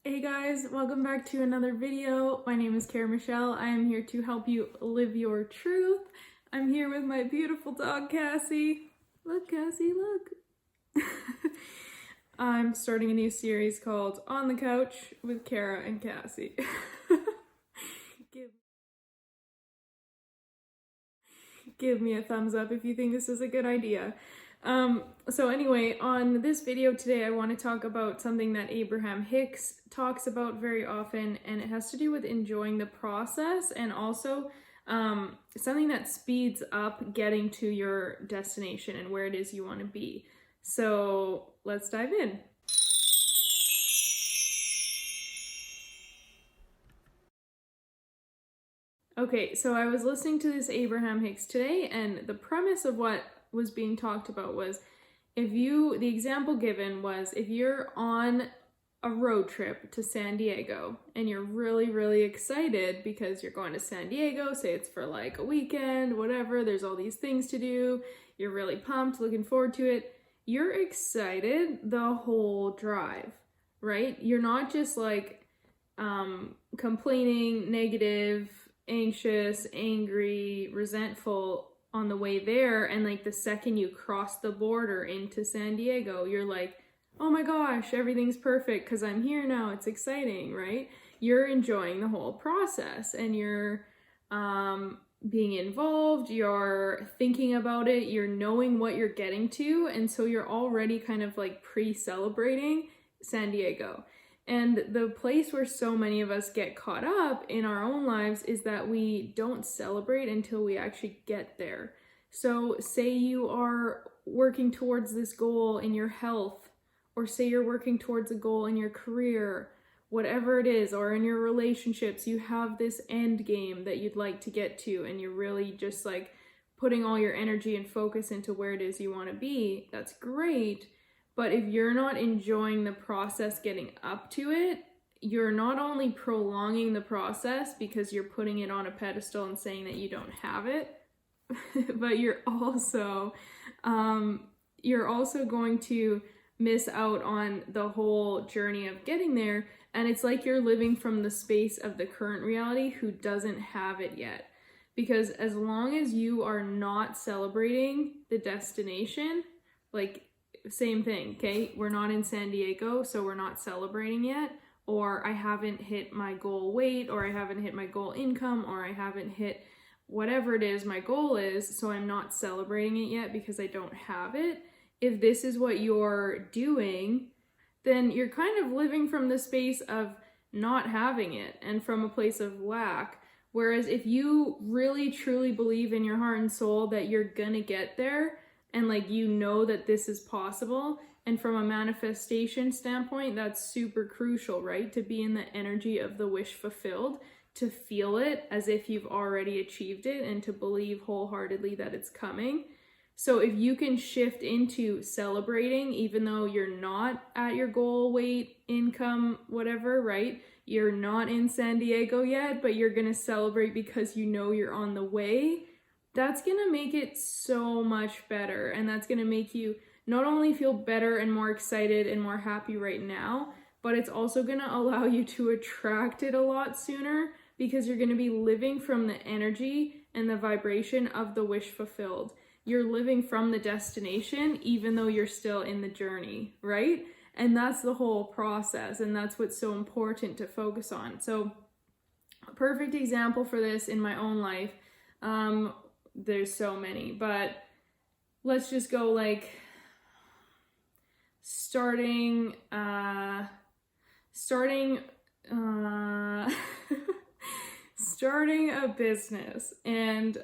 Hey guys, welcome back to another video. My name is Cara Michelle. I am here to help you live your truth. I'm here with my beautiful dog, Cassie. Look, Cassie, look. I'm starting a new series called On the Couch with Cara and Cassie. Give me a thumbs up if you think this is a good idea. So anyway, on this video today, I want to talk about something that Abraham Hicks talks about very often, and it has to do with enjoying the process and also something that speeds up getting to your destination and where it is you want to be. So let's dive in. Okay, so I was listening to this Abraham Hicks today, and the premise of what was being talked about was the example given was if you're on a road trip to San Diego and you're really, really excited because you're going to San Diego, say it's for like a weekend, whatever, there's all these things to do, you're really pumped, looking forward to it, you're excited the whole drive, right? You're not just like complaining, negative, anxious, angry, resentful on the way there, and like the second you cross the border into San Diego, you're like, oh my gosh, everything's perfect because I'm here now, it's exciting, right? You're enjoying the whole process and you're being involved, you're thinking about it, you're knowing what you're getting to, and so you're already kind of like pre-celebrating San Diego. And the place where so many of us get caught up in our own lives is that we don't celebrate until we actually get there. So say you are working towards this goal in your health, or say you're working towards a goal in your career, whatever it is, or in your relationships, you have this end game that you'd like to get to, and you're really just like putting all your energy and focus into where it is you want to be. That's great. But if you're not enjoying the process getting up to it, you're not only prolonging the process because you're putting it on a pedestal and saying that you don't have it, but you're also going to miss out on the whole journey of getting there. And it's like you're living from the space of the current reality who doesn't have it yet. Because as long as you are not celebrating the destination, like same thing, okay? We're not in San Diego, so we're not celebrating yet, or I haven't hit my goal weight, or I haven't hit my goal income, or I haven't hit whatever it is my goal is, so I'm not celebrating it yet because I don't have it. If this is what you're doing, then you're kind of living from the space of not having it and from a place of lack. Whereas if you really truly believe in your heart and soul that you're gonna get there, and like you know that this is possible, and from a manifestation standpoint, that's super crucial, right? To be in the energy of the wish fulfilled, to feel it as if you've already achieved it, and to believe wholeheartedly that it's coming. So if you can shift into celebrating, even though you're not at your goal weight, income, whatever, right? You're not in San Diego yet, but you're gonna celebrate because you know you're on the way. That's gonna make it so much better, and that's gonna make you not only feel better and more excited and more happy right now, but it's also gonna allow you to attract it a lot sooner because you're gonna be living from the energy and the vibration of the wish fulfilled. You're living from the destination even though you're still in the journey, right? And that's the whole process, and that's what's so important to focus on. So a perfect example for this in my own life, there's so many, but let's just go like starting a business. And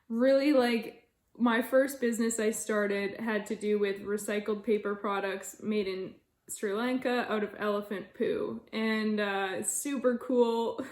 really, like, my first business I started had to do with recycled paper products made in Sri Lanka out of elephant poo, and super cool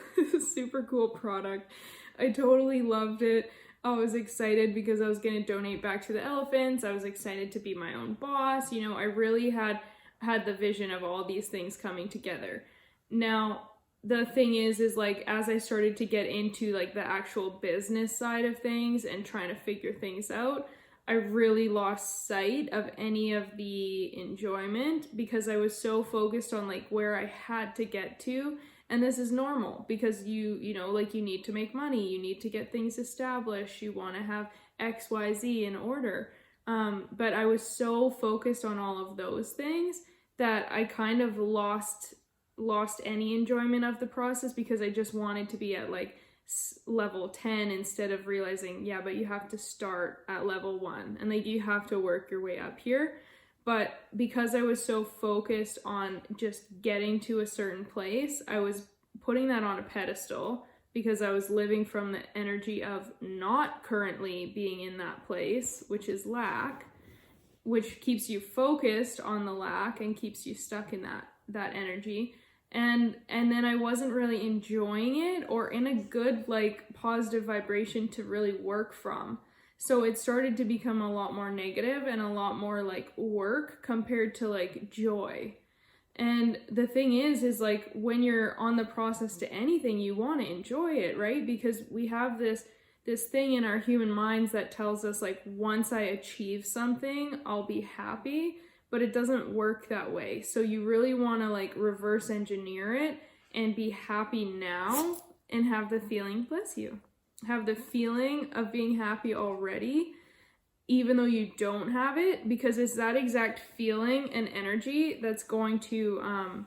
super cool product. I totally loved it. I was excited because I was going to donate back to the elephants. I was excited to be my own boss. You know, I really had the vision of all these things coming together. Now, the thing is like, as I started to get into like the actual business side of things and trying to figure things out, I really lost sight of any of the enjoyment because I was so focused on like where I had to get to. And this is normal because you know, like you need to make money, you need to get things established, you want to have XYZ in order. But I was so focused on all of those things that I kind of lost any enjoyment of the process because I just wanted to be at like level 10 instead of realizing, yeah, but you have to start at level 1 and like you have to work your way up here. But because I was so focused on just getting to a certain place, I was putting that on a pedestal because I was living from the energy of not currently being in that place, which is lack, which keeps you focused on the lack and keeps you stuck in that energy. And then I wasn't really enjoying it or in a good like positive vibration to really work from. So it started to become a lot more negative and a lot more like work compared to like joy. And the thing is like when you're on the process to anything, you want to enjoy it, right? Because we have this thing in our human minds that tells us like, once I achieve something, I'll be happy, but it doesn't work that way. So you really want to like reverse engineer it and be happy now and have the feeling, bless you, have the feeling of being happy already, even though you don't have it, because it's that exact feeling and energy that's going to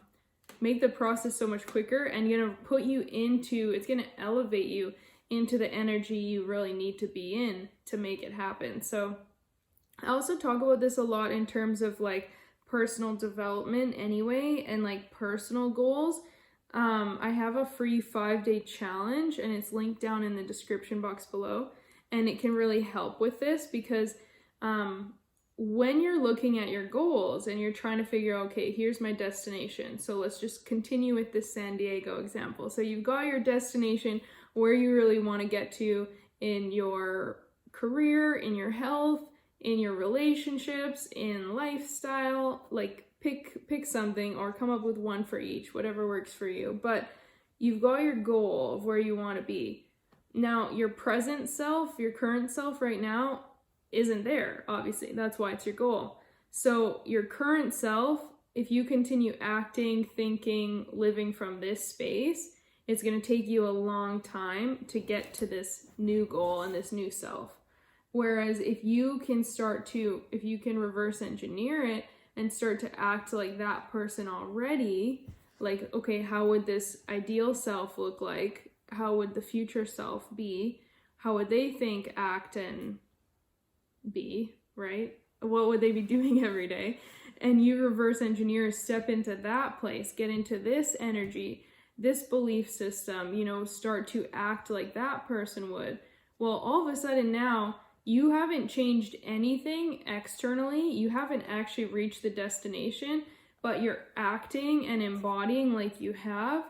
make the process so much quicker and gonna put you into, it's gonna elevate you into the energy you really need to be in to make it happen. So I also talk about this a lot in terms of like personal development anyway, and like personal goals. I have a free 5-day challenge and it's linked down in the description box below, and it can really help with this because when you're looking at your goals and you're trying to figure out, okay, here's my destination. So let's just continue with this San Diego example. So you've got your destination, where you really want to get to in your career, in your health, in your relationships, in lifestyle, like pick something or come up with one for each, whatever works for you. But you've got your goal of where you want to be. Now, your present self, your current self right now isn't there, obviously. That's why it's your goal. So your current self, if you continue acting, thinking, living from this space, it's going to take you a long time to get to this new goal and this new self. Whereas if you can reverse engineer it and start to act like that person already, like, okay, how would this ideal self look like? How would the future self be? How would they think, act, and be, right? What would they be doing every day? And you reverse engineer, step into that place, get into this energy, this belief system, start to act like that person would. Well, all of a sudden now, you haven't changed anything externally. You haven't actually reached the destination, but you're acting and embodying like you have,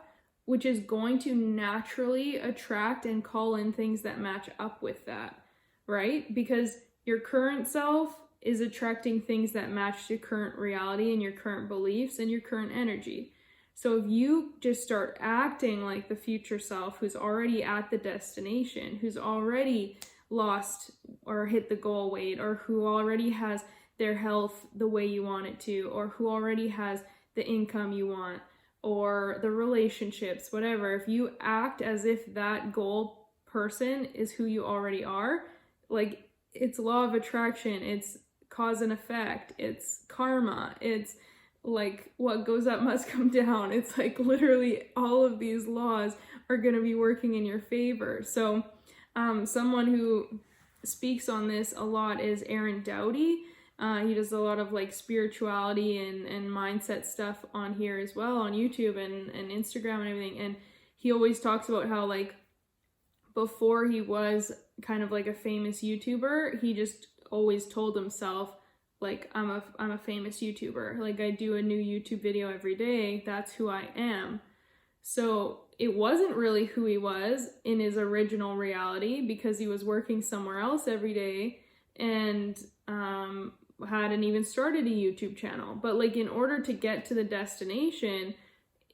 which is going to naturally attract and call in things that match up with that, right? Because your current self is attracting things that match your current reality and your current beliefs and your current energy. So if you just start acting like the future self who's already at the destination, who's already lost or hit the goal weight, or who already has their health the way you want it to, or who already has the income you want, or the relationships, whatever, if you act as if that goal person is who you already are, like, it's law of attraction, it's cause and effect, it's karma, it's like what goes up must come down. It's like literally all of these laws are going to be working in your favor. So someone who speaks on this a lot is Aaron Doughty. He does a lot of like spirituality and mindset stuff on here as well, on YouTube and Instagram and everything. And he always talks about how like before he was kind of like a famous YouTuber, he just always told himself like, I'm a famous YouTuber. Like, I do a new YouTube video every day. That's who I am. So it wasn't really who he was in his original reality, because he was working somewhere else every day and hadn't even started a YouTube channel. But like, in order to get to the destination,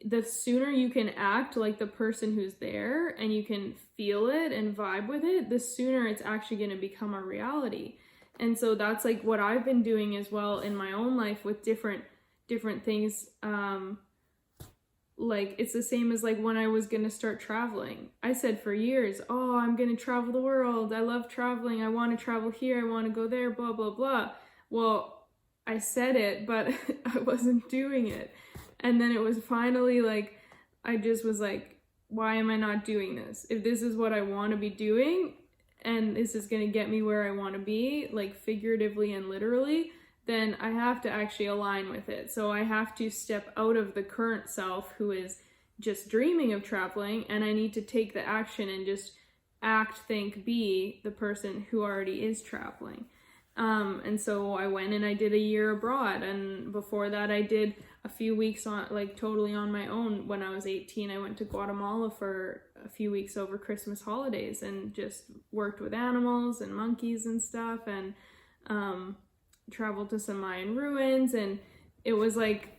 the sooner you can act like the person who's there and you can feel it and vibe with it, the sooner it's actually going to become a reality. And so that's like what I've been doing as well in my own life with different things. Like it's the same as like when I was gonna start traveling. I said for years, oh, I'm gonna travel the world. I love traveling. I want to travel here. I want to go there, blah, blah, blah. Well, I said it, but I wasn't doing it. And then it was finally like, I just was like, why am I not doing this? If this is what I want to be doing and this is going to get me where I want to be, like figuratively and literally, then I have to actually align with it. So I have to step out of the current self who is just dreaming of traveling, and I need to take the action and just act, think, be the person who already is traveling. And so I went and I did a year abroad, and before that I did a few weeks on like totally on my own. When I was 18, I went to Guatemala for a few weeks over Christmas holidays and just worked with animals and monkeys and stuff, and traveled to some Mayan ruins. And it was like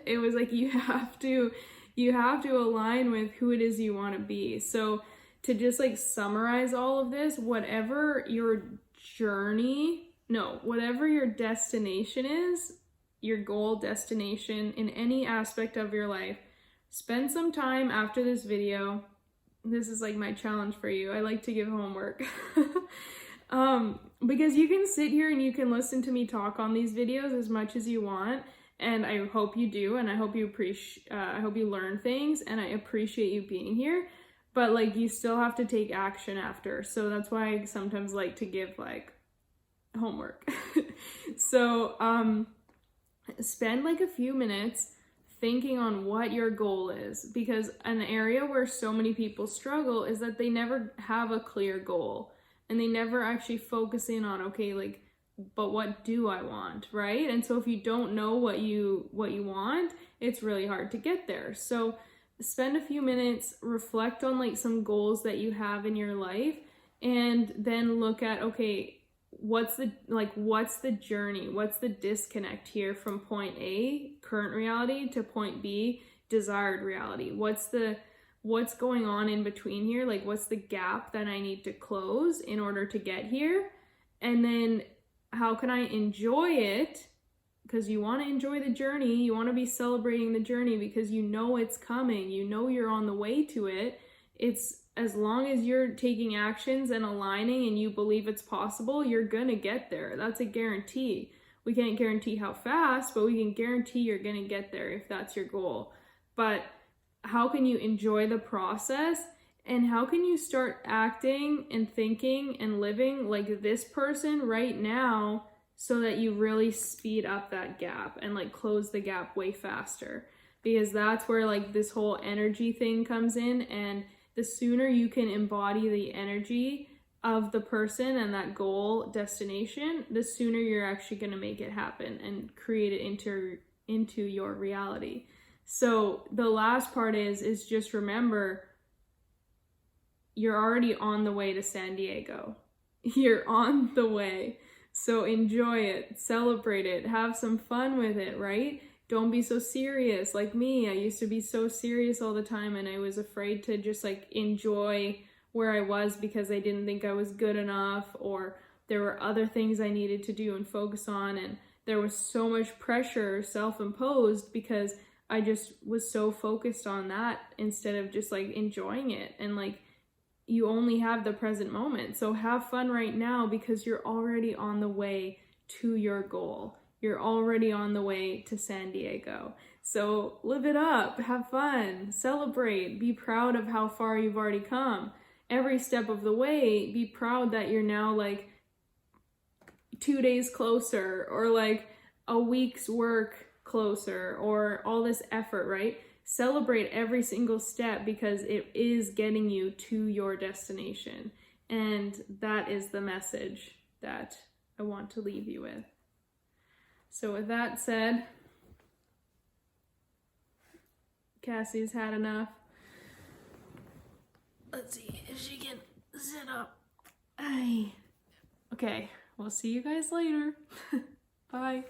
it was like you have to align with who it is you want to be. So to just like summarize all of this, whatever your destination is, your goal, destination in any aspect of your life, spend some time after this video. This is like my challenge for you. I like to give homework. Because you can sit here and you can listen to me talk on these videos as much as you want, and I hope you do, and I hope you I hope you learn things, and I appreciate you being here. But like you still have to take action after. So that's why I sometimes like to give like homework. So spend like a few minutes thinking on what your goal is, because an area where so many people struggle is that they never have a clear goal, and they never actually focus in on, okay, like, but what do I want, right? And so if you don't know what you want, it's really hard to get there. So spend a few minutes, reflect on like some goals that you have in your life, and then look at, okay, what's the journey? What's the disconnect here from point A, current reality, to point B, desired reality? What's going on in between here? Like, what's the gap that I need to close in order to get here? And then how can I enjoy it? Because you want to enjoy the journey. You want to be celebrating the journey because you know it's coming. You know you're on the way to it. It's as long as you're taking actions and aligning and you believe it's possible, you're going to get there. That's a guarantee. We can't guarantee how fast, but we can guarantee you're going to get there if that's your goal. But how can you enjoy the process, and how can you start acting and thinking and living like this person right now, so that you really speed up that gap and like close the gap way faster? Because that's where like this whole energy thing comes in, and the sooner you can embody the energy of the person and that goal destination, the sooner you're actually going to make it happen and create it into your reality. So the last part is just remember, you're already on the way to San Diego. You're on the way. So enjoy it, celebrate it, have some fun with it, right? Don't be so serious. Like me, I used to be so serious all the time, and I was afraid to just like enjoy where I was because I didn't think I was good enough, or there were other things I needed to do and focus on, and there was so much pressure self-imposed because I just was so focused on that instead of just like enjoying it. And like, you only have the present moment. So have fun right now, because you're already on the way to your goal. You're already on the way to San Diego. So live it up, have fun, celebrate, be proud of how far you've already come. Every step of the way, be proud that you're now like 2 days closer, or like a week's work closer, or all this effort, right? Celebrate every single step, because it is getting you to your destination. And that is the message that I want to leave you with. So with that said, Cassie's had enough. Let's see if she can sit up. Okay, we'll see you guys later. Bye.